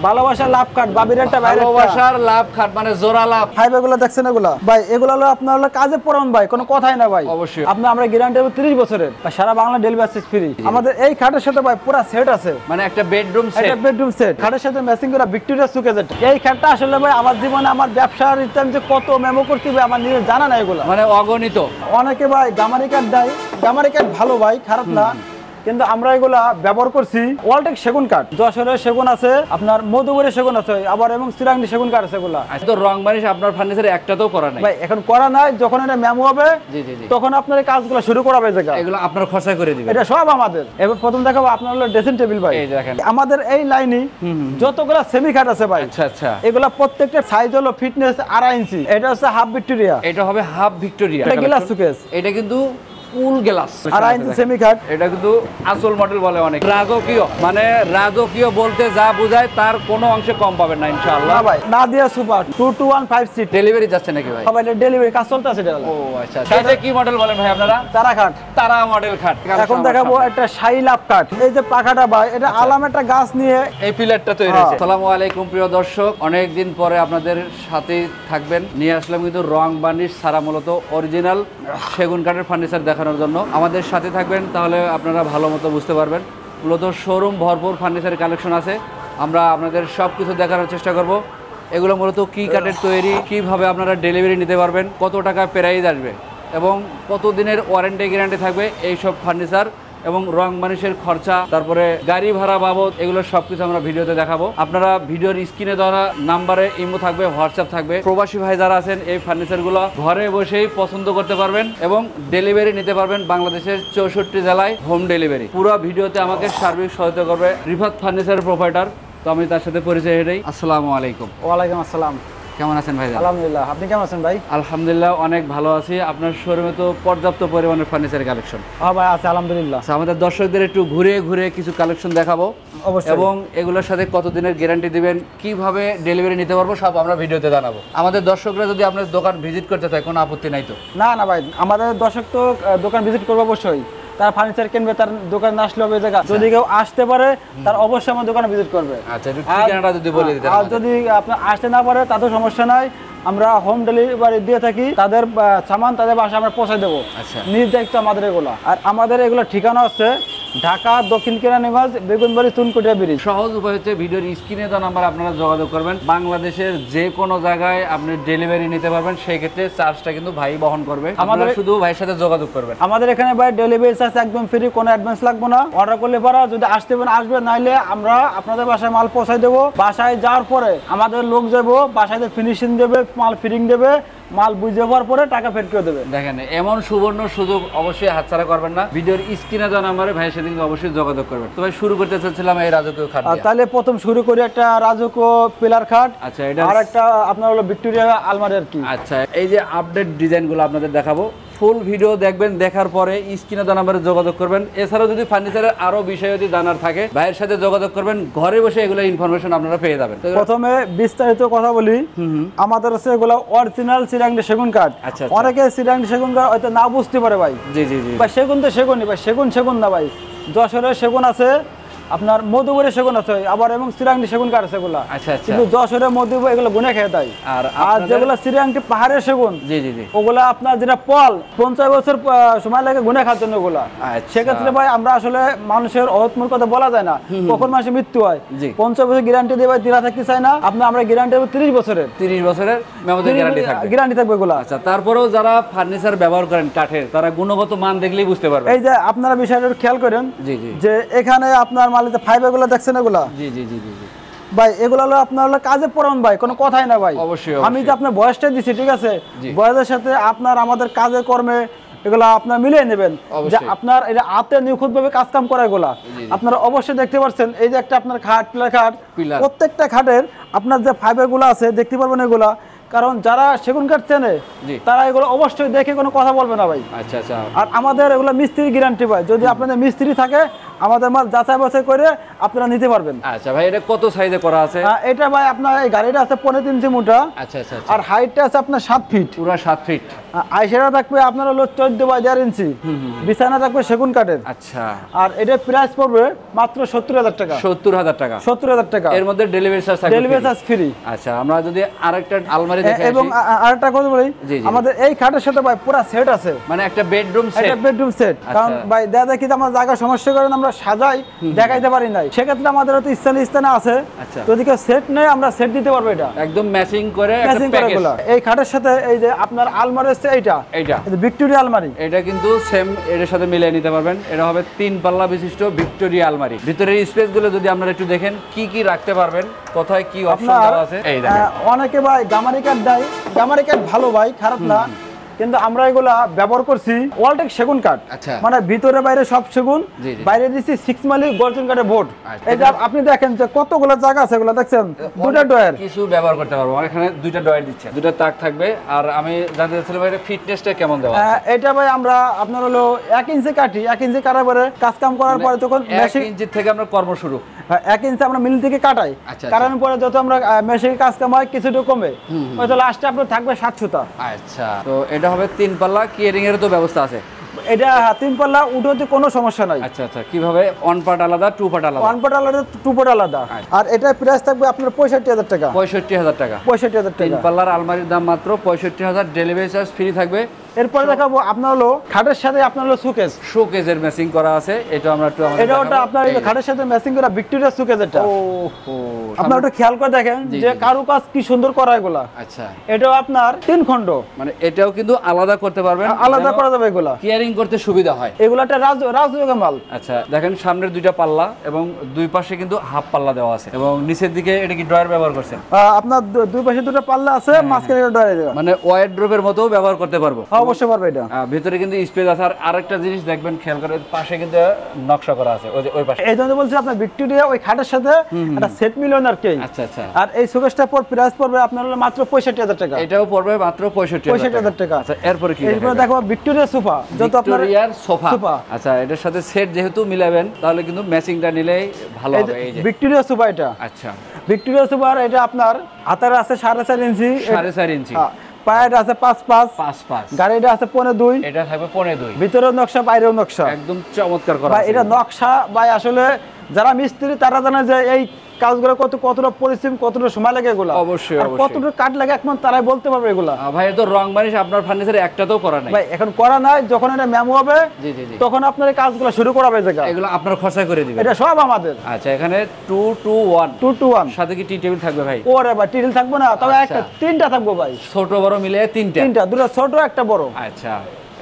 ভালোবাসার লাভ কাট বাবির একটা ভালোবাসার লাভ খাট মানে জোড়া লাভ। ভাই এগুলো দেখছেন এগুলা ভাই এগুলো হলো আপনার হলো কাজে পড়ান ভাই কোনো কথাই না ভাই। অবশ্যই আপনার আমরা গ্যারান্টি 30 বছরের সারা বাংলা ডেলিভারি ফ্রি। আমাদের এই খাটের সাথে ভাই পুরো সেট আছে, মানে একটা বেডরুম সেট। একটা বেডরুম সেট খাটের সাথে ম্যাচিং করা ভিক্টোরিয়া সুকেজেট। এই খাটটা আসলে ভাই আমার জীবনে আমার ব্যবসার ইনকাম যে কত মেমো করতে হবে আমার নিজের জানা নাই এগুলা, মানে অগণিত। অনেকে ভাই গামারি কাঠ দেয়, গামারি কাঠ ভালো ভাই খারাপ না, কিন্তু আমরা এগুলা ব্যবহার করছি ওয়ালটেক সেগুন কাঠ, যশোরের সেগুন আছে, আপনার মধুপুরের সেগুন আছে, আবার এবং চিরাংনি সেগুন কাঠ আছে এগুলা। তো রং বানিশ আপনার ফার্নিচারে একটাতেও করা নাই ভাই, এখন করা নাই, যখন এটা মেমো হবে তখন আপনার এই কাজগুলো শুরু করা হবে। এগুলো আপনার খরচা করে দিবেন, এটা সব আমাদের। এবার প্রথম দেখাবো আপনার হলো ড্রেসিং টেবিল ভাই। এই দেখেন আমাদের এই লাইনে যতগুলা সেমি খাট আছে ভাই, আচ্ছা আচ্ছা, এগুলা প্রত্যেকটা সাইজ হলো ফিটনেস 2.5 ইঞ্চি। এটা হচ্ছে হাফ ভিক্টোরিয়া, এটা হবে হাফ ভিক্টোরিয়া, এটা গ্লাস সুকেস, এটা কিন্তু ফুল গ্লাস 2.5 ইঞ্চি সেমি খাট। এটা কিন্তু আসল মডেল বলে অনেক। রাজকীয় মানে রাজকীয় বলতে যা বোঝায় তার কোনো অংশে কম পাবেন না ইনশাআল্লাহ। না ভাই, নাদিয়া সুপার 2215 সিট ডেলিভারি যাচ্ছে নাকি ভাই? ভাই ডেলিভারি কাজ চলতেছে। ও আচ্ছা, এটা কি মডেল বলেন ভাই আপনারা? তারা খাট, তারা মডেল খাট। এখন দেখাবো একটা শাহী লাভ কাঠ। এই যে পাখাটা ভাই, এটা আলাম একটা গাছ নিয়ে এই পিলারটা তৈরি হয়েছে। আসসালামু আলাইকুম প্রিয় দর্শক, অনেক দিন পরে আপনাদের সাথেই থাকবেন নিয়ে আসলাম কিন্তু রং বানিশ ছাড়া মূলত অরিজিনাল সেগুন কাঠের ফার্নিচার দেখানোর জন্য। আমাদের সাথে থাকবেন, তাহলে আপনারা ভালো মতো বুঝতে পারবেন। মূলত শোরুম ভরপুর ফার্নিচারের কালেকশন আছে, আমরা আপনাদের সব কিছু দেখানোর চেষ্টা করব। এগুলো মূলত কী কাঠের তৈরি, কীভাবে আপনারা ডেলিভারি নিতে পারবেন, কত টাকা প্রাইস আসবে এবং কত দিনের ওয়ারেন্টি গ্যারান্টি থাকবে এইসব ফার্নিচার এবং রং বানিশের খরচা, তারপরে গাড়ি ভাড়া বাবদ, এগুলো সবকিছু আমরা ভিডিওতে দেখাবো। আপনারা ভিডিওর স্ক্রিনে দেওয়া নাম্বারে ইমো থাকবে, হোয়াটসঅ্যাপ থাকবে। প্রবাসী ভাই যারা আছেন এই ফার্নিচারগুলো ঘরে বসেই পছন্দ করতে পারবেন এবং ডেলিভারি নিতে পারবেন বাংলাদেশের 64 জেলায় হোম ডেলিভারি। পুরো ভিডিওতে আমাকে সার্বিক সহায়তা করবে রিফাত ফার্নিচারের প্রোভাইডার, তো আমি তার সাথে পরিচয় হয়ে যাই। আসসালামু আলাইকুম। ওয়ালাইকুম আসসালাম। কেমন আছেন ভাই? আলহামদুলিল্লাহ, আপনি কেমন আছেন ভাই? আলহামদুলিল্লাহ অনেক ভালো আছি। আপনার শোরুমে তো পর্যাপ্ত পরিমাণের ফার্নিচারের কালেকশন। হ্যাঁ ভাই আছে আলহামদুলিল্লাহ। আমাদের দর্শকদের একটু ঘুরে ঘুরে কিছু কালেকশন দেখাবো এবং এগুলোর সাথে কতদিনের গ্যারান্টি দিবেন, কিভাবে ডেলিভারি নিতে পারবো, সব আমরা ভিডিওতে জানাবো। আমাদের দর্শকরা যদি আপনার দোকান ভিজিট করতে চায় কোনো আপত্তি নাই তো? না না ভাই, আমাদের দর্শক তো দোকান ভিজিট করবে অবশ্যই। তার ফার্নিচার কিনবে, তার দোকান আসলে হবে জায়গা। যদি কেউ আসতে পারে তার অবশ্যই আমার দোকানে ভিজিট করবে। আচ্ছা, একটু ঠিকানাটা যদি বলে দিতেন। আর যদি আপনি আসতে না পারে তাতেও সমস্যা নাই, আমরা হোম ডেলিভারি দিয়ে থাকি। তাদের সামান তাদের বাসায় আমরা পৌঁছে দেবো, নিজ দায়িত্ব আমাদের এগুলো। আর আমাদের এগুলো ঠিকানা আছে ঢাকা দক্ষিণ কেরানীগঞ্জ বেগুনবাড়ি চুনকুটিয়া ব্রিজ। সহজ উপায় হচ্ছে ভিডিওর স্ক্রিনে দেওয়া নাম্বার আপনারা যোগাযোগ করবেন। বাংলাদেশের যে কোনো জায়গায় আপনি ডেলিভারি নিতে পারবেন, সেই ক্ষেত্রে চার্জটা কিন্তু ভাই বহন করবে। আমাদের শুধু ভাইয়ের সাথে যোগাযোগ করবেন। আমাদের এখানে ভাই ডেলিভারি চার্জ একদম ফ্রি, কোনো অ্যাডভান্স লাগবে না। অর্ডার করলে পরে যদি আসতে পারেন আসবে, নাইলে আমরা আপনাদের বাসায় মাল পৌঁছাই দেবো। বাসায় যাওয়ার পরে আমাদের লোক যাবো, বাসায় ফিনিশিং দেবে, মাল ফিটিং দেবে, মাল বুঝে যাওয়ার পরে টাকা ফেরত করে দেবে। দেখেন এমন সুবর্ণ সুযোগ অবশ্যই হাতছাড়া করবেন না। ভিডিওর স্ক্রিনে দেওয়া নাম্বারে ভাইয়ের সাথে অবশ্যই যোগাযোগ করবেন। তো ভাই শুরু করতে চাচ্ছিলাম এই রাজকীয় খাট। তাহলে প্রথম শুরু করি একটা রাজকীয় পিলার খাট। আচ্ছা, এটা আর একটা আপনার হলো ভিক্টোরিয়া আলমারি আর কি। আচ্ছা, এই যে আপডেট ডিজাইনগুলো আপনাদের দেখাবো, ফুল ভিডিও দেখবেন, দেখার পরে স্ক্রিনে দেওয়া নাম্বারে যোগাযোগ করবেন। এছাড়াও যদি ফার্নিচারের আরো বিষয় যদি জানার থাকে ভাইয়ের সাথে যোগাযোগ করবেন, ঘরে বসে এগুলো ইনফরমেশন আপনারা পেয়ে যাবেন। প্রথমে বিস্তারিত কথা বলি, আমাদের হচ্ছে এগুলো অরিজিনাল চিরাংনি সেগুন কাঠ। আচ্ছা, অনেকে চিরাংনি সেগুন কাঠ হয়তো না বুঝতে পারে ভাই। জি জি জি ভাই সেগুন তো সেগুনই ভাই, সেগুন সেগুন না ভাই। যশোরের সেগুন আছে, আপনার মধুপুরের সেগুন আছে, আবার এবং চিরাংনি সেগুন কাঠ আছে এগুলা। আচ্ছা আচ্ছা, কিন্তু যশোরের মধুপুর এগুলো গুনে খেয়ে দেয়। আর যেগুলো চিরাংনি পাহাড়ের সেগুন, জি জি জি, ওগুলা আপনার যেটা পল 50 বছর সময় লাগে গুনে খাওয়ার জন্য ওগুলা। সেক্ষেত্রে ভাই আমরা আসলে মানুষের অহৎমূল কথা বলা যায় না, কখন মানুষের মৃত্যু হয়। 50 বছর গ্যারান্টি দিয়ে ভাই দিলা থাকতে চাই না। আমরা গ্যারান্টি দেবো 30 বছরের গ্যারান্টি থাকবে এগুলা। আচ্ছা, তারপরেও যারা ফার্নিচার ব্যবহার করেন কাঠের, তারা গুণগত মান দেখলেই বুঝতে পারবে। এই যে আপনারা বিষয়টা খেয়াল করেন যে এখানে আপনার মালিতে ফাইবার গুলো দেখছেন এগুলা। জি জি জি জি ভাই এগুলো হলো আপনার হলো কাজে পড়ান ভাই, কোনো কথাই না ভাই। অবশ্যই আমি যে আপনার বয়সটা দিচ্ছি, ঠিক আছে, বয়সের সাথে আপনার আমাদের কাজে কর্মে এগুলো আপনার মিলিয়ে নেবেন, যে আপনার এটা হাতে নিখুঁত ভাবে কাজ কাম করা এগুলা। আপনারা অবশ্যই দেখতে পাচ্ছেন এই যে একটা আপনার খাট, পিলার খাট, প্রত্যেকটা খাটের আপনার যে ফাইবার গুলো আছে দেখতে পারবেন এগুলা। কারণ যারা সেগুন কাঠ চেনে তারা এগুলো অবশ্যই দেখে কোনো কথা বলবে না ভাই। আচ্ছা আচ্ছা, আর আমাদের এগুলো মিস্ত্রি গ্যারান্টি ভাই। যদি আপনাদের মিস্ত্রি থাকে আমাদের মাল যাচাই বাছাই করে আপনারা নিতে পারবেন। আচ্ছা ভাই, এটা কত সাইজে করা আছে? এটা ভাই আপনার এই গাড়িটা আছে 15 ইঞ্চি মোটা। আচ্ছা আচ্ছা। আর হাইটটা আছে আপনার 7 ফিট, পুরো 7 ফিট। আইসারা থাকবে আপনার হলো 14/4 ইঞ্চি, বিছানা থাকবে সেগুন কাঠের। আচ্ছা। আর এটার প্রাইস পড়বে মাত্র 70,000 টাকা। 70,000 টাকা। 70,000 টাকা। এর মধ্যে ডেলিভারি চার্জ থাকবে? Delivery charge free. আচ্ছা, আমরা যদি আরেকটা আলমারি দেখে আসি। এবং আরেকটা কথা বলি, আমাদের এই খাটের সাথে ভাই পুরো সেট আছে, মানে একটা বেডরুম সেট। একটা বেডরুম সেট। কারণ ভাই দাদা কি আমার জায়গা সমস্যা করেন আমরা সাজাই দেখাইতে পারি নাই, সেক্ষেত্রে আমাদের তো স্থানে আছে। আচ্ছা। যদি কেউ সেট নেয় আমরা সেট দিতে পারবো। এটা একদম ম্যাচিং করে একটা প্যাকেজ। এই খাটের সাথে এই যে আপনার আলমারি আছে এইটা ভিক্টোরিয়া আলমারি, এটা কিন্তু সেম এর সাথে মিলিয়ে নিতে পারবেন। এটা হবে 3 পাল্লা বিশিষ্ট ভিক্টোরিয়া আলমারি। ভিতরের স্পেস গুলো যদি আপনারা একটু দেখেন কি কি রাখতে পারবেন, কোথায় কি অপশন দেওয়া আছে। এই দেখেন, অনেকে ভাই গামারি কাঠ দেয়, গামারি কাঠ ভালো ভাই, খারাপ না, কিন্তু আমরা এগুলা ব্যবহার করছি ওয়ালটেক সেগুন কাঠ। মানে ভিতরে বাইরে সব সেগুন, বাইরে দিচ্ছি 6 মাইল গর্জন কাঠের বোর্ড। এই যে আপনি দেখেন যে কতগুলো জায়গা আছে, এগুলো দেখছেন দুটো ডয়ার কিছু ব্যবহার করতে পারবো। এখানে দুইটা ডয়ার দিচ্ছে, দুটো তাক থাকবে। আর আমি জানতে চাচ্ছিলাম ভাই ফিটনেসটা কেমন দেওয়া আছে? এটা ভাই আমরা আপনার হলো 1 ইঞ্চি কাটি, 1 ইঞ্চি কাটার পরে কাজ কাম করার পরে তখন 1 ইঞ্চি থেকে আমরা কর্ম শুরু। 1 ইঞ্চি আমরা মিল থেকে কাটাই, কাটানোর পরে যত আমরা মেশিনে কাজ কাম হয় কিছুটা কমে, হয়তো লাস্টে আপনার থাকবে 7 সুতা। আচ্ছা, তো এটা হবে 3 পাল্লা, কেয়ারিং এর তো ব্যবস্থা আছে? এটা 3 পাল্লা উঠোতে কোনো সমস্যা নাই। আচ্ছা আচ্ছা। কিভাবে? 1 পার্ট আলাদা, 2 পার্ট আলাদা? 1 পার্ট আলাদা, 2 পার্ট আলাদা। আর এটা প্রাইস থাকবে আপনার 65,000 টাকা। 65,000 টাকা। 65,000 টাকা। 3 পাল্লার আলমারির দাম মাত্র 65,000, ডেলিভারি চার্জ ফ্রি থাকবে। এরপরে দেখাবো আপনার হলো খাটের সাথে আপনার হলো শোকেজের ম্যাচিং করা আছে। এটা আমরা একটু এটা ওটা আপনার এই খাটের সাথে ম্যাচিং করা ভিক্টোরিয়া শোকেজ। এটা ওহো, আপনারা একটু খেয়াল করে দেখেন যে কারুকাজ কি সুন্দর করা এগুলা। আচ্ছা, এটাও আপনার 3 খণ্ড, মানে এটাও কিন্তু আলাদা করতে পারবেন, আলাদা করা যাবে এগুলা, কেয়ারিং করতে সুবিধা হয়। এগুলা একটা রাজযোগের মাল। আচ্ছা, দেখেন সামনের 2টা পাল্লা এবং দুই পাশে কিন্তু হাফ পাল্লা দেওয়া আছে, এবং নিচের দিকে এটা কি ড্রয়ার ব্যবহার করছেন? আপনার দুই পাশে 2টা পাল্লা আছে, মাঝখানে একটা ড্রয়ার দেওয়া, মানে ওয়ারড্রোবের মতো ব্যবহার করতে পারবো। অবশ্যই পারবে। এটা ভিতরে কিন্তু স্পেস আছে। আর আরেকটা জিনিস দেখবেন, খেয়াল করে পাশে কিন্তু নকশা করা আছে ওই পাশে। এই জন্য বলছি আপনার ভিক্টোরিয়া ওই খাটের সাথে একটা সেট মিলিয়নার কে। আচ্ছা আচ্ছা। আর এই শোকেসটা পর প্রাইস পড়বে আপনার হলো মাত্র 65,000 টাকা। এটাও পড়বে মাত্র 65,000 টাকা। আচ্ছা, এরপরে কি? এরপর দেখো ভিক্টোরিয়া সোফা, যত আপনার ভিক্টোরিয়ার সোফা। আচ্ছা, এটার সাথে সেট যেহেতু মিলাবেন তাহলে কিন্তু ম্যাচিংটা নিলেই ভালো হবে। এই যে ভিক্টোরিয়া সোফা, এটা আচ্ছা ভিক্টোরিয়া সোফা, এটা আপনার হাতার আছে 4.5 ইঞ্চি, 4.5 ইঞ্চি, পায়ের আছে 5.5, গাড়িটা আছে 1.2, এটা থাকবে 1.2, ভিতরেও নকশা বাইরেও নকশা, একদম চমৎকার করা। এটা নকশা ভাই আসলে যারা মিস্ত্রি তারা জানে যে এই কাজগুলো কতটা পরিশ্রম, কতটা সময় লাগে এগুলো, অবশ্যই কতটা কাঠ লাগে একমাত্র তারাই বলতে পারবে এগুলো। ভাই তো রং বানিশ আপনার ফার্নিচারে একটাতেও করা নাই ভাই, এখন করা নাই। যখন এটা মেমো হবে তখন আপনার এই কাজগুলো শুরু করা হবে। এগুলো আপনার খরচা করে দিবেন? এটা সব আমাদের। আচ্ছা, এখানে 2 সাথে কি টি টেবিল থাকবে ভাই? ওরে ভাই, টেবিল থাকবে না, তবে একটা 3টা থাকবে ভাই, ছোট বড় মিলে 3টা, দুটো ছোট একটা বড়। আচ্ছা,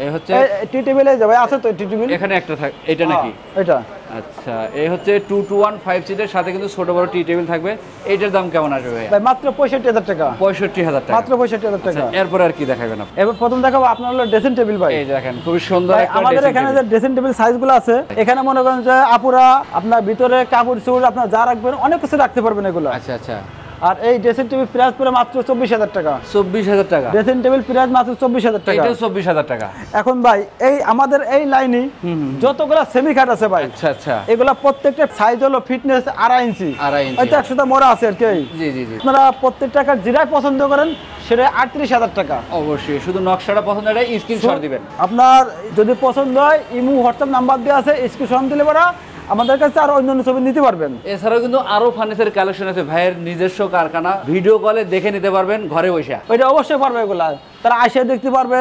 এই হচ্ছে টি টেবিল এই যাবে, আছে তো টি টেবিল এখানে একটা থাকে, এটা নাকি? এটা আচ্ছা, এই হচ্ছে 2-2-1 5 সিটের সাথে কিন্তু ছোট বড় টি টেবিল থাকবে। এইটার দাম কেমন আসবে ভাই? মাত্র 65,000 টাকা। 65,000 টাকা, মাত্র 65,000 টাকা। এরপর আর কি দেখাবেন আপনি? এবার প্রথম দেখাবো আপনার হলো ড্রেসিং টেবিল ভাই। এই দেখেন খুব সুন্দর একটা আমাদের এখানে যে ড্রেসিং টেবিল সাইজগুলো আছে, এখানে মনে করেন যে আপুরা আপনার ভিতরে কাপড় চোপড় আপনার যা রাখবেন অনেক কিছু রাখতে পারবেন এগুলো। আচ্ছা আচ্ছা। আর এই ড্রেসিং টেবিল প্রাইস পুরো মাত্র 24,000 টাকা। 24,000 টাকা ড্রেসিং টেবিল প্রাইস মাত্র 24,000 টাকা। এটা 24,000 টাকা। এখন ভাই এই আমাদের এই লাইনে যতগুলো সেমি খাট আছে ভাই, আচ্ছা আচ্ছা, এগুলা প্রত্যেকটা সাইজ হলো ফিটনেস 2.5 ইঞ্চি, হয়তো 100টা মোড়া আছে আর কি। জি জি জি। আপনারা প্রত্যেকটা কাঠ যেটাই পছন্দ করেন সেটা 38,000 টাকা। অবশ্যই, শুধু নকশাটা পছন্দ হলে স্ক্রিনশট দিবেন। আপনার যদি পছন্দ হয় ইমো হোয়াটসঅ্যাপ নাম্বার দেওয়া আছে, স্ক্রিনশট দিলে পরে আমাদের কাছে আর অন্যান্য ছবি নিতে পারবেন। এছাড়াও কিন্তু আরো ফার্নিচার কালেকশন আছে ভাইয়ের নিজস্ব কারখানা, ভিডিও কলে দেখে নিতে পারবেন ঘরে বসে। ওইটা অবশ্যই পারবে, এগুলা তারা আসে দেখতে পারবে,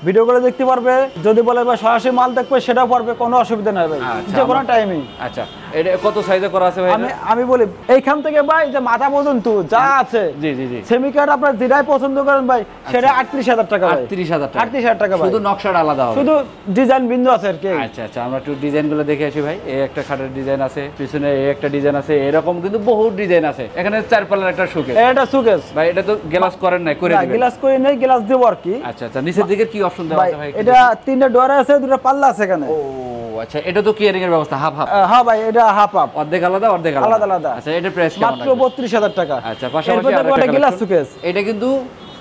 ভিডিও করে দেখতে পারবে, যদি বলে ভাই সরাসরি মাল দেখবে সেটাও পারবে, কোনো অসুবিধা নাই ভাই, যে কোনো টাইমে। আচ্ছা, এটা কত সাইজে করা আছে ভাই? আমি বলি এইখান থেকে ভাই যে মাথা পর্যন্ত যা আছে, জি জি জি, সেমি কার্ড আপনার যেটাই পছন্দ করেন ভাই সেটা 38,000 টাকা। 38,000 টাকা, শুধু নকশাটা আলাদা হবে, শুধু ডিজাইন বিন্দু আছে আর কি। আচ্ছা আচ্ছা, আমরা একটু ডিজাইনগুলো দেখে আসি ভাই। এই একটা খাটের ডিজাইন আছে, পিছনে এই একটা ডিজাইন আছে, এরকম কিন্তু বহু ডিজাইন আছে। এখানে 4 পাল্লার একটা শোকেস। এটা শোকেস ভাই, এটা তো গ্লাস করেন নাই? করে দিবেন। গ্লাস করে নেই, গ্লাস দেব আর কি। আচ্ছা আচ্ছা, নিচের দিকে কি অপশন দেওয়া আছে ভাই? এটা 3টা ডোর আছে, 2টা পাল্লা আছে এখানে। ও আচ্ছা, এটা তো কেয়ারিং এর ব্যবস্থা হাফ হাফ? হ্যাঁ ভাই, এটা হাফ হাফ, অর্ধেক আলাদা অর্ধেক আলাদা। আচ্ছা, এটা প্রাইস কেমন? মাত্র 32,000 টাকা। আচ্ছা, পাশাপাশি এটা গ্লাস শোকেস। এটা কিন্তু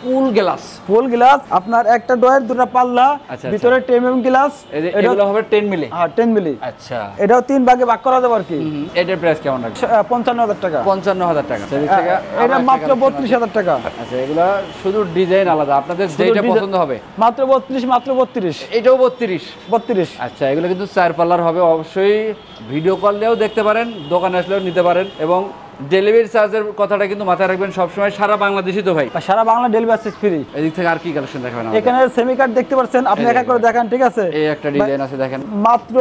ফুল গ্লাস, ফুল গ্লাস আপনার একটা ডয়ের দুটো পাল্লা, ভিতরে টেমিয়াম গ্লাস, এগুলো হবে 10 মিলি। হ্যাঁ 10 মিলি। আচ্ছা, এটাও 3 ভাগে ভাগ করা যাবে আর কি। এটার প্রাইস কেমন রাখছেন? 55000 টাকা। 55000 টাকা। এটা মাত্র 32000 টাকা। আচ্ছা, এগুলা শুধু ডিজাইন আলাদা, আপনাদের যেটা পছন্দ হবে। মাত্র 32, মাত্র 32। এটাও 32। আচ্ছা, এগুলো কিন্তু 4 পাল্লার হবে। অবশ্যই ভিডিও কল দিয়েও দেখতে পারেন, দোকানে আসলেও নিতে পারেন, এবং ডেলিভারি চার্জের কথাটা কিন্তু মাথায় রাখবেন সবসময়। সারা বাংলাদেশই তো ভাই, সারা বাংলা ডেলিভারি চার্জ ফ্রি। এদিক থেকে আর কি কালেকশন দেখাবেন? এখানে সেমি কাট দেখতে পাচ্ছেন, আপনি একা করে দেখান, ঠিক আছে? এই একটা ডিজাইন আছে দেখেন, মাত্র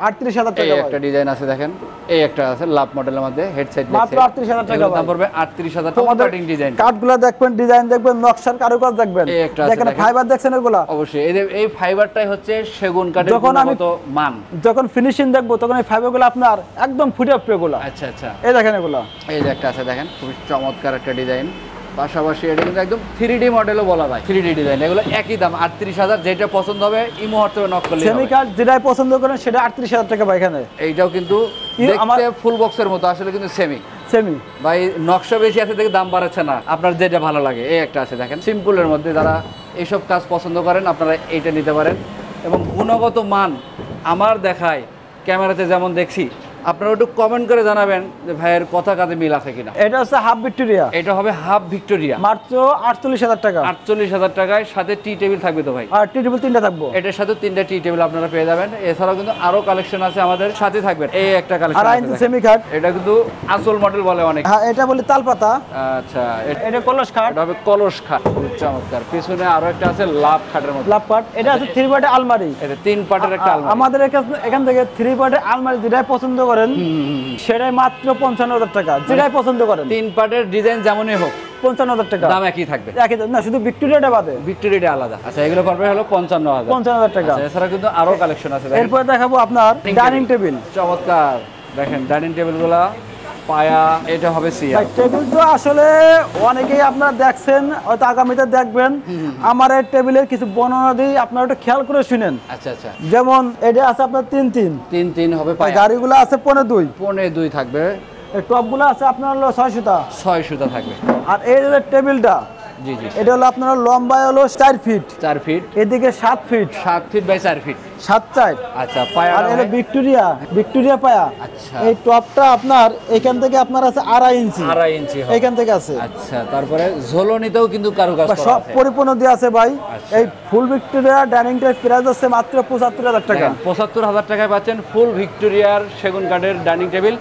38000 টাকা। এই একটা ডিজাইন আছে দেখেন, এই একটা আছে লাভ মডেলের মধ্যে হেডসেট, মাত্র 38000 টাকা। দাম পড়বে 38000 টাকা। কাটিং ডিজাইন, কাটগুলো দেখবেন, ডিজাইন দেখবেন, নকশার কারুকাজ দেখবেন। এই একটা আছে দেখেন, ফাইবার দেখছেন এগুলা? অবশ্যই। এই ফাইবারটাই হচ্ছে সেগুন কাঠের গুণগত মান। যখন ফিনিশিং দেখবো তখন এই ফাইবারগুলো আপনার একদম ফুটে উঠবে এগুলা। আচ্ছা আচ্ছা, এই দেখেন এগুলা। এই যে একটা আছে দেখেন, খুব চমৎকার একটা ডিজাইন। পাশাপাশি এটা কিন্তু একদম 3D মডেলও বলা যায়, 3D ডিজাইন। এগুলো একই দাম 38000। যেটা পছন্দ হবে এই মুহূর্তে নক করলে সেমি কাট যেটাই পছন্দ করেন সেটা 38000 টাকা ভাই। এখানে এইটাও কিন্তু দেখতে ফুল বক্সের মতো, আসলে কিন্তু সেমি ভাই। নকশা বেশি আছে দেখে দাম বাড়াচ্ছে না, আপনার যেটা ভালো লাগে। এই একটা আছে দেখেন, সিম্পলের মধ্যে যারা এইসব কাজ পছন্দ করেন আপনারা এইটা নিতে পারেন। এবং গুণগত মান আমার দেখায় ক্যামেরাতে যেমন দেখছি, আপনারা একটু কমেন্ট করে জানাবেন যে ভাইয়ের কথা কাজে মিল আছে কিনা। এটা হচ্ছে হাফ ভিক্টোরিয়া। এটা হবে হাফ ভিক্টোরিয়া, মাত্র 48000 টাকা। 48000 টাকায় সাথে টি টেবিল থাকবে তো ভাই? আর টি টেবিল 3টা থাকবে। এটার সাথে 3টা টি টেবিল আপনারা পেয়ে যাবেন। এছাড়াও কিন্তু আরো কালেকশন আছে আমাদের সাথে থাকবেন। এই একটা কালেকশন আছে সেমি কাট, এটা কিন্তু আসল মডেল বলে অনেক। হ্যাঁ, এটা বলি তালপাতা। আচ্ছা, এটা কলস খাট। এটা হবে কলস খাট, খুব চমৎকার। পিছনে আরো একটা আছে লাভ খাটের মতো, লাভ খাট। এটা আছে 3 পার্টের আলমারি। এটা 3 পার্টের একটা আলমারি। আমাদের এখান থেকে 3 পার্টের আলমারি যেটাই পছন্দ করেন সেটাই মাত্র 55000 টাকা। যেটাই পছন্দ করেন 3 পার্টের ডিজাইন যেমনই হোক 55000 টাকা। দাম একই থাকবে? একই না, শুধু ভিক্টোরিয়াটা বাদে। ভিক্টোরিয়াটা আলাদা। আচ্ছা, এগুলো পড়বে হলো 55000 টাকা। এছাড়া কিন্তু আরো কালেকশন আছে। এরপর দেখাবো আপনার ডাইনিং টেবিল। চমৎকার দেখেন ডাইনিং টেবিলগুলা, পায়া। এটা হবে সিয়া টেবিল। তো আসলে অনেকেই আপনারা দেখছেন, হয়তো আগামীতে দেখবেন। আমার এই টেবিলের কিছু বর্ণনা দিই, আপনারা একটু খেয়াল করে শুনেন। আচ্ছা আচ্ছা, যেমন এটা আছে আপনার 3-3 হবে পায়া। গাড়িগুলো আছে 15-2 থাকবে। এই টপগুলো আছে আপনার হলো 6 সুতা থাকবে। আর এই যে টেবিলটা, জি জি, এটা হলো আপনার লম্বায় হলো 4 ফিট, এদিকে 7 ফিট, 7 ফিট বাই 4 ফিট, 7-4। আচ্ছা, পায়া। আর এটা ভিক্টোরিয়া পায়া। আচ্ছা, এই টপটা আপনার এখান থেকে আপনার আছে 2.5 ইঞ্চি এখান থেকে আছে। আচ্ছা, তারপরে ঝোলনিতেও কিন্তু কারুকাজ করা আছে, সব পরিপূর্ণ দিয়ে আছে ভাই। এই ফুল ভিক্টোরিয়া ডাইনিং টেবিল প্রাইস আছে মাত্র 75000 টাকা। 75000 টাকায় পাচ্ছেন ফুল ভিক্টোরিয়ার সেগুন কাঠের ডাইনিং টেবিল।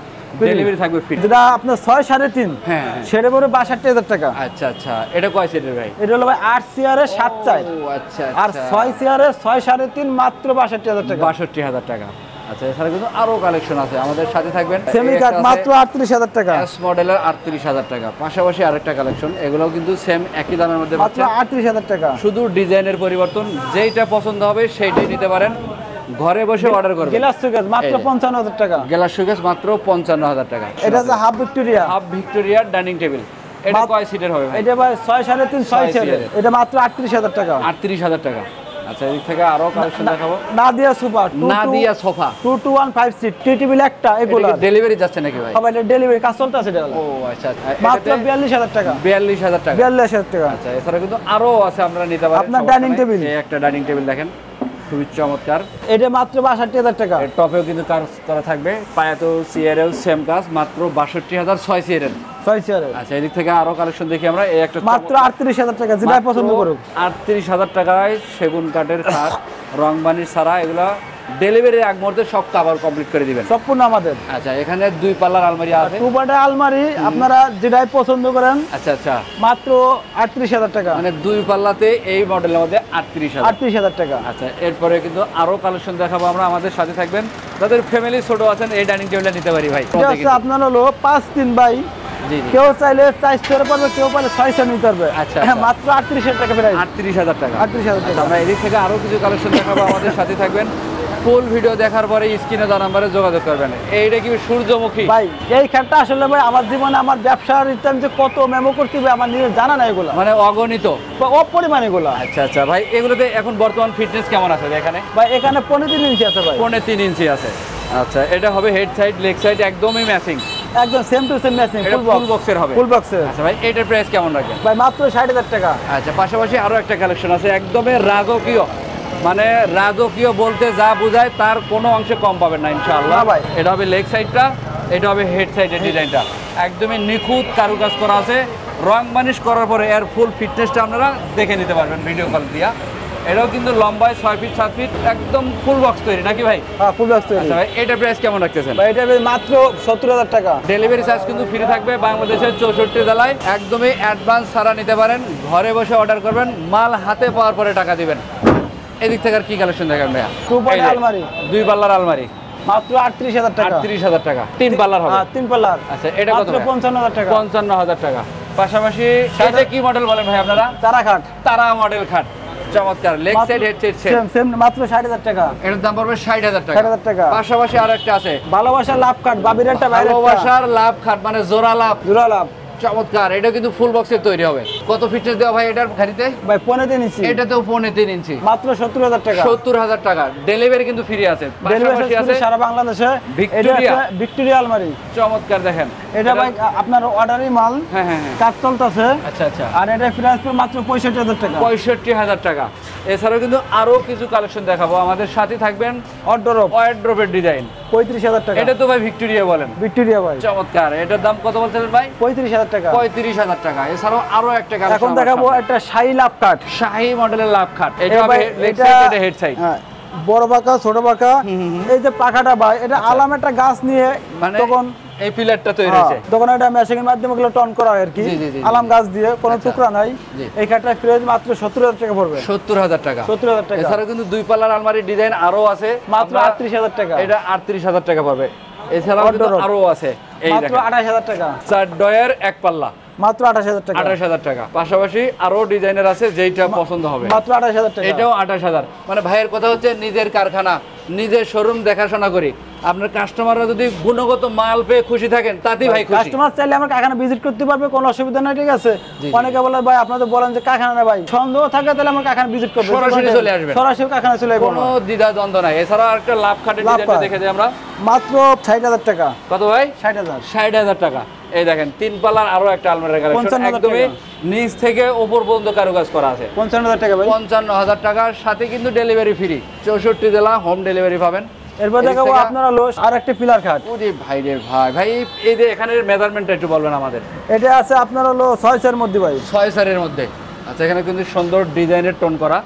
ডেলিভারি থাকবে ফ্রি। যেটা আপনার 6-3.5, হ্যাঁ, সেটা পড়বে 62000 টাকা। আচ্ছা আচ্ছা, এটা কয় সিটের ভাই? এটা হলো ভাই 8 চেয়ারে 7-4। আচ্ছা, আর 6 চেয়ারে 6-3.5 মাত্র 62000 টাকা। 62000 টাকা। আচ্ছা, এছাড়া কিন্তু আরো কালেকশন আছে, আমাদের সাথে থাকবেন। সেমি কাট মাত্র 38000 টাকা। এস মডেলের 38000 টাকা। পাশাপাশি আরেকটা কালেকশন, এগুলোও কিন্তু সেম একই দামের মধ্যে মাত্র 38000 টাকা। শুধু ডিজাইনের পরিবর্তন, যেইটা পছন্দ হবে সেইটাই নিতে পারেন। ঘরে বসে অর্ডার করবেন। গ্লাস শোকেস মাত্র 55000 টাকা। গ্লাস শোকেস মাত্র 55000 টাকা। এটা হচ্ছে হাফ ভিক্টোরিয়া ডাইনিং টেবিল। এটা কয় সিটের হবে ভাই? এটা ভাই 6-3.5 6 চেয়ারে। এটা মাত্র 38000 টাকা। 38000 টাকা। আচ্ছা, এই থেকে আরো কালেকশন দেখাবো। নাদিয়া সোফা, 2-2-1-5 সিট, টি টেবিল একটা। এগুলো ডেলিভারি যাচ্ছে নাকি ভাই? সবাই ডেলিভারি কাজ চলতেছে এটা। ও আচ্ছা, মাত্র 42000 টাকা। 42000 টাকা। 42000 টাকা। আচ্ছা, এছাড়া কিন্তু আরো আছে, আপনারা নিতে পারেন। আপনার ডাইনিং টেবিল, এই একটা ডাইনিং টেবিল দেখেন, খুবই চমৎকার। এটা মাত্র 62000 টাকা। এর টপেও কিন্তু কাজ করা থাকবে, পায়াতেও সিয়ারেও সেম কাজ, মাত্র 62000 6 সিয়ারের। আচ্ছা, এদিক থেকে আরো কালেকশন দেখি আমরা। এই একটা মাত্র 38000 টাকা, যেটা পছন্দ করুক। 38000 টাকায় সেগুন কাঠের খাট, রং বানিশ ছাড়া। এগুলা ডেলিভারির আগ মুহূর্তে সব কভার কমপ্লিট করে দিবেন সম্পূর্ণ আমাদের। আচ্ছা, এখানে 2 পাল্লার আলমারি আছে, 2 পাল্লার আলমারি আপনারা যেটাই পছন্দ করেন। আচ্ছা আচ্ছা, মাত্র 38000 টাকা। মানে 2 পাল্লাতে এই মডেলের মধ্যে 38000 টাকা। আচ্ছা, এরপরে কিন্তু আরো কালেকশন দেখাবো আমরা। আমাদের সাথে থাকবেন, যাদের ফ্যামিলি ছোট আছেন এই ডাইনিং টেবিলটা নিতে পারি ভাই। এটা হচ্ছে আপনার হলো 5-3 বাই। জি, কেউ চাইলে 4 চেয়ারে পারবে, কেউ পারলে 6 চেয়ার নিতে পারবে। আচ্ছা, মাত্র 38000 টাকা প্রাইস। 38000 টাকা। 38000 টাকা। আমরা এদিক থেকে আরো কিছু কালেকশন দেখাবো, আমাদের সাথে থাকবেন। ফুল ভিডিও দেখার পরে স্ক্রিনে দেওয়া নাম্বারে যোগাযোগ করবেন। এইটা কি সূর্যমুখী ভাই? এই খাটটা আসলে ভাই আমার জীবনে আমার ব্যবসার ইনকাম যে কত মেমো করতে হবে আমার নিজের জানা নাই এগুলো, মানে অগণিত অপরিমাণ এগুলো। আচ্ছা আচ্ছা ভাই, এগুলোতে এখন বর্তমান ফিটনেস কেমন আছে এখানে? ভাই এখানে 3.5 ইঞ্চি আছে ভাই। 3.5 ইঞ্চি আছে। আচ্ছা, এটা হবে হেড সাইড লেগ সাইড একদমই ম্যাচিং। একদম সেম টু সেম ম্যাচিং ফুল বক্সের হবে, ফুল বক্সের। আচ্ছা ভাই এটার প্রাইস কেমন রাখবেন? ভাই মাত্র 60,000 টাকা। আচ্ছা পাশাপাশি আরো একটা কালেকশন আছে একদমই রাজকীয়, মানে রাজকীয় বলতে যা বোঝায় তার কোনো অংশে কম পাবেন না ইনশাআল্লাহ ভাই। এটা হবে লেগ সাইডটা, এটা হবে হেড সাইডের ডিজাইনটা, একদমই নিখুঁত কারুকাজ করা আছে। রং বানিশ করার পরে এর ফুল ফিটনেসটা আপনারা দেখে নিতে পারবেন ভিডিও কল দিয়া। এটাও কিন্তু লম্বায় 6 ফিট 7 ফিট, একদম ফুল বক্স তৈরি নাকি ভাই? হ্যাঁ ফুল বক্স তৈরি। আচ্ছা ভাই এটার প্রাইস কেমন রাখতেছেন? ভাই এটা মাত্র 70,000 টাকা। ডেলিভারি চার্জ কিন্তু ফ্রি থাকবে বাংলাদেশের 64 জেলায়, একদমই অ্যাডভান্স ছাড়া নিতে পারেন। ঘরে বসে অর্ডার করবেন, মাল হাতে পাওয়ার পরে টাকা দিবেন। এদিক থেকে আর কি কালেকশন দেখাবেন ভাইয়া? 2 পাল্লার আলমারি, 2 পাল্লার আলমারি মাত্র 38,000 টাকা। 38,000 টাকা 3 পাল্লার হবে? হ্যাঁ 3 পাল্লার। আচ্ছা এটা কত? মাত্র 55,000 টাকা। 55,000 টাকা। পাশাপাশি এটা কি মডেল বলেন ভাই আপনারা? তারা খাট, তারা মডেল খাট, চমৎকার। Leg side head side same same মাত্র 60,000 টাকা। এটার দাম পড়বে 60,000 টাকা। 60,000 টাকা। পাশাপাশি আরেকটা আছে ভালোবাসার লাভ খাট, বাবির একটা বাইরে ভালোবাসার লাভ খাট, মানে জোড়া লাভ, জোড়া লাভ, চমৎকার। এটা কিন্তু ফুল বক্সের তৈরি হবে। কত ফিটনেস দেওয়া ভাই এটার গাড়িতে? ভাই 15 ইঞ্চি। এটাতেও 15 ইঞ্চি, মাত্র 70,000 টাকা। 70,000 টাকা। ডেলিভারি কিন্তু ফ্রি আছে। পাশাপাশি আছে সারা বাংলাদেশে ভিক্টোরিয়া আলমারি, চমৎকার। দেখেন এটা ভাই আপনার অর্ডারই মাল। হ্যাঁ হ্যাঁ হ্যাঁ কাজ চলতেছে। আচ্ছা আচ্ছা। আর এটা প্রাইস মাত্র 65,000 টাকা। 65,000 টাকা। এছাড়াও কিন্তু আরো কিছু কালেকশন দেখাবো, আমাদের সাথে থাকবেন। ওয়ার্ডরোবের ডিজাইন 35,000 টাকা। এটা তো ভাই ভিক্টোরিয়া বলেন? ভিক্টোরিয়া ভাই, চমৎকার। এটার দাম কত বলছিলেন ভাই? 35,000 টাকা। 35,000 টাকা। এছাড়াও আরো একটা কালেকশন এখন দেখাবো একটা শাহী লাভ কাঠ, শাহী মডেলের লাভ খাট। এটা হবে লেগ সাইড, এটা হেড সাইড। হ্যাঁ বড় বাঁকা ছোট বাঁকা। এই যে পাখাটা ভাই এটা আলাম একটা গাছ নিয়ে, মানে তখন এই পিলারটা তৈরি হয়েছে, তখন এটা মেশিনের মাধ্যমে গুলো টন করা হয় আর কি, আলাম গাছ দিয়ে, কোনো টুকরা নাই। এই খাটটা প্রাইস মাত্র 70,000 টাকা পড়বে। 70,000 টাকা। 70,000 টাকা। এছাড়াও কিন্তু 2 পাল্লার আলমারির ডিজাইন আরো আছে, মাত্র 38,000 টাকা। এটা 38,000 টাকা পড়বে। এছাড়াও কিন্তু আরো আছে, এই মাত্র দেখেন 28,000 টাকা। 4 ডয়ের এক পাল্লা, মাত্র 28,000 টাকা। 28,000 টাকা। পাশাপাশি আরো ডিজাইনার আছে যেটা পছন্দ হবে, মাত্র 28,000 টাকা। এটাও 28,000। মানে ভাইয়ের কথা হচ্ছে নিজের কারখানা, নিজের শোরুম দেখাশোনা করি। আপনার কাস্টমাররা যদি গুণগত মাল পেয়ে খুশি থাকেন তাতেই ভাই খুশি। কাস্টমার চাইলে আমার কারখানা ভিজিট করতে পারবে, কোনো অসুবিধা নাই, ঠিক আছে? অনেকে বলে ভাই আপনাদের বলেন যে কারখানা না, ভাই সন্দেহ থাকে তাহলে আমার কারখানা ভিজিট করবে, সরাসরি চলে আসবেন, সরাসরি কারখানা চলে আসবে, কোনো দ্বিধা দ্বন্দ্ব নাই। এছাড়া আরেকটা লাভ খাটের ডিজাইনটা দেখে দিই আমরা, মাত্র 60,000 টাকা। কত ভাই? 60,000। 60,000 টাকা। এই দেখেন 3 পাল্লার আরো একটা আলমারির কালেকশন, একদমই নিচ থেকে উপর পর্যন্ত কারুকাজ করা আছে। 55,000 টাকা ভাই। 55,000 টাকার সাথে কিন্তু ডেলিভারি ফ্রি, 64 জেলা হোম ডেলিভারি পাবেন। এরপর দেখাবো আপনারা আর একটা পিলার খাট। ওরে ভাই রে ভাই, ভাই এই যে এখানের মেজারমেন্টটা একটু বলবেন আমাদের। এটা আছে আপনার 6 এর মধ্যে ভাই, 6 এর মধ্যে। আচ্ছা এখানে কিন্তু সুন্দর ডিজাইনের টোন করা,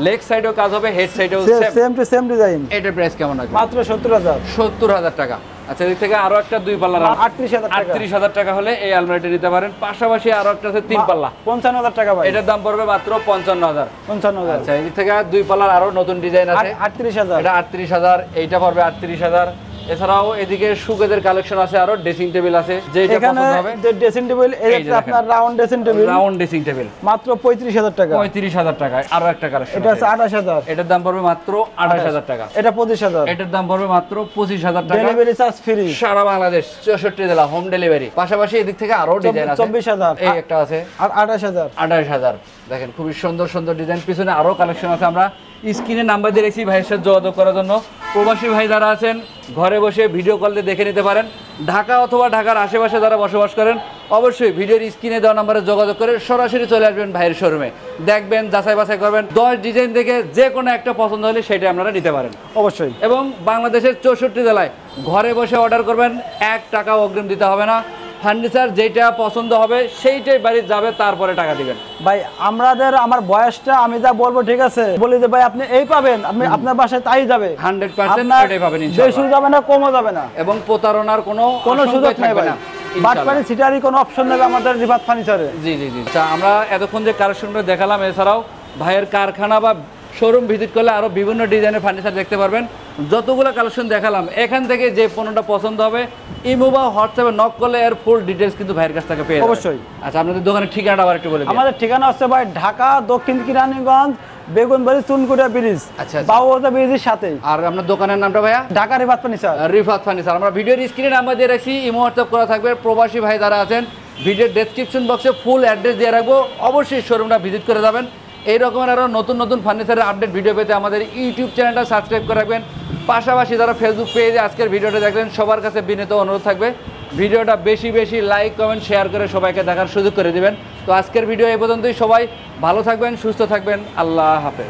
লেগ সাইডেও কাজ হবে, হেড সাইডেও সেম টু সেম ডিজাইন। এটার প্রাইস কেমন আছে? মাত্র 70,000। 70,000 টাকা। আচ্ছা এদিক থেকে আরো একটা 2 পাল্লার 38,000 টাকা হলে এই আলমারিটা নিতে পারেন। পাশাপাশি আরো একটা আছে 3 পাল্লা, 55,000 টাকা ভাই। এটার দাম পড়বে মাত্র 55,000। 55,000। আচ্ছা এদিক থেকে 2 পাল্লার আরো নতুন ডিজাইন আছে, 38,000। এটা 38,000, এইটা পড়বে 38,000। এছাড়াও এদিকে সুকেদের কালেকশন আছে, আরো ড্রেসিং টেবিল আছে, যেটা পছন্দ হবে। যে ড্রেসিং টেবিল এটা আপনার round dressing table, round dressing table মাত্র 35,000 টাকা। 35,000 টাকা। আরো একটা কালেকশন এটা আছে 28,000, এটার দাম পড়বে মাত্র 28,000 টাকা। এটা 25,000, এটার দাম পড়বে মাত্র 25,000 টাকা। ডেলিভারি চার্জ ফ্রি, সারা বাংলাদেশ 64 জেলা হোম ডেলিভারি। পাশাপাশি এদিক থেকে আরো ডিজাইন আছে, 24,000, এই একটা আছে, আর 28,000। 28,000। দেখেন খুবই সুন্দর সুন্দর ডিজাইন, পিছনে আরো কালেকশন আছে। আমরা স্ক্রিনে নাম্বার দিয়ে রেখেছি ভাইয়ের সাথে যোগাযোগ করার জন্য। প্রবাসী ভাই যারা আছেন ঘরে বসে ভিডিও কল দিয়ে দেখে নিতে পারেন। ঢাকা অথবা ঢাকার আশেপাশে যারা বসবাস করেন অবশ্যই ভিডিওর স্ক্রিনে দেওয়া নাম্বারে যোগাযোগ করে সরাসরি চলে আসবেন ভাইয়ের শোরুমে, দেখবেন, যাচাই বাছাই করবেন, 10 ডিজাইন থেকে যে কোনো একটা পছন্দ হলে সেটা আপনারা নিতে পারেন অবশ্যই। এবং বাংলাদেশের 64 জেলায় ঘরে বসে অর্ডার করবেন, 1 টাকাও অগ্রিম দিতে হবে না। ফার্নিচার যেটা পছন্দ হবে সেইটাই বাড়ি যাবে, তারপরে টাকা দিবেন। ভাই আমার বয়সটা আমি যা বলবো ঠিক আছে, বলি যে ভাই আপনি এই পাবেন, আপনি আপনার বাসায় তাই যাবে, 100% এটাই পাবেন ইনশাআল্লাহ। বেশি যাবে না, কমও যাবে না, এবং প্রতারণার কোনো সুযোগ নেই ভাই। না। বাটপারি সিটারি কোনো অপশন নেই আমাদের রিফাত ফার্নিচারে। জি জি জি। আচ্ছা আমরা এতক্ষণ যে কালেকশনগুলো দেখালাম, এছাড়াও ভাইয়ের কারখানা বা শোরুম ভিজিট করলে আরো বিভিন্ন ডিজাইনের ফার্নিচার দেখতে পারবেন। যতগুলো কালেকশন দেখালাম এখান থেকে যে পণ্যটা পছন্দ হবে ইমো বা হোয়াটসঅ্যাপে নক করলে এর ফুল ডিটেইলস কিন্তু ভাইয়ের কাছ থেকে পেয়ে যাবেন অবশ্যই। আচ্ছা আপনাদের দোকানের ঠিকানাটা আবার একটু বলে দিন। আমাদের ঠিকানা হচ্ছে ভাই ঢাকা দক্ষিণ কিরানীগঞ্জ বেগুনবাড়ি চুনকুটিয়া ব্রিজ, বাবুবাজার ব্রিজের সাথে। আর আপনার দোকানের নামটা ভাইয়া? ঢাকা রিফাত ফার্নিচার। রিফাত ফার্নিচার। আমরা ভিডিওর স্ক্রিনে নাম্বার দিয়ে রাখছি, ইমো হোয়াটসঅ্যাপ করা থাকবে। প্রবাসী ভাই যারা আছেন ভিডিওর ডেসক্রিপশন বক্সে ফুল অ্যাড্রেস দিয়ে রাখবো, অবশ্যই শোরুমটা ভিজিট করে যাবেন। এই রকমের আরও নতুন নতুন ফার্নিচারের আপডেট ভিডিও পেতে আমাদের ইউটিউব চ্যানেলটা সাবস্ক্রাইব করে রাখবেন। পাশাপাশি যারা ফেসবুক পেজে আজকের ভিডিওটা দেখলেন সবার কাছে বিনীত অনুরোধ থাকবে ভিডিওটা বেশি বেশি লাইক কমেন্ট শেয়ার করে সবাইকে দেখার সুযোগ করে দিবেন। তো আজকের ভিডিও এই পর্যন্তই। সবাই ভালো থাকবেন, সুস্থ থাকবেন। আল্লাহ হাফেজ।